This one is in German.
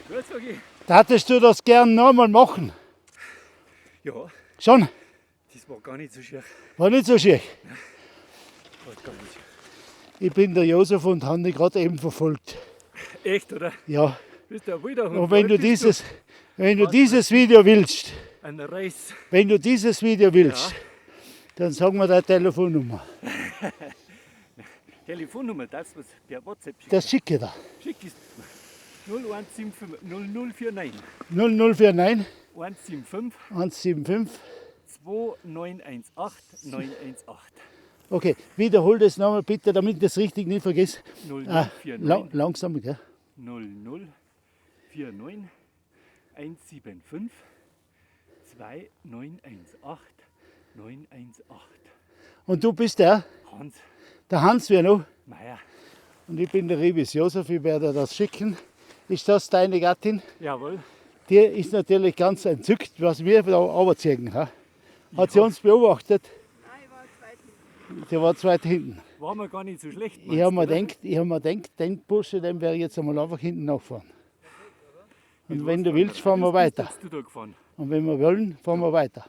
Gut, sag ich. Darfst du das gern nochmal machen? Ja, Schon? das war gar nicht so schier. War nicht so schick. War gar nicht schier. Ich bin der Josef und habe dich gerade eben verfolgt. Echt, oder? Ja. Bist du ein wilder Hund? Und wenn du Bist dieses Was? Video willst, Ein Reis. wenn du dieses Video willst, Ja. dann sag mir deine Telefonnummer. Telefonnummer, das was per WhatsApp schicken. Das schicke ich dir. Schick es 0175 0049 0049 175 175. 2918 918 Okay, wiederhol das nochmal bitte, damit ich das richtig nicht vergesse. 0049 Langsam, gell? 0049 175 2918 918. Und du bist der Hans Hans wer noch? Meier. Und ich bin der Rebis Josef, ich werde das schicken. Ist das deine Gattin? Jawohl. Die ist natürlich ganz entzückt, was wir da runterziehen. Hat sie uns beobachtet? Nein, ich war zweit. Die war zweit hinten. War mir gar nicht so schlecht. Ich habe mir gedacht, den Bursche, den werde ich jetzt einmal einfach hinten nachfahren. Und wenn du willst, fahren wir weiter. Bist du da gefahren? Und wenn wir wollen, fahren wir weiter.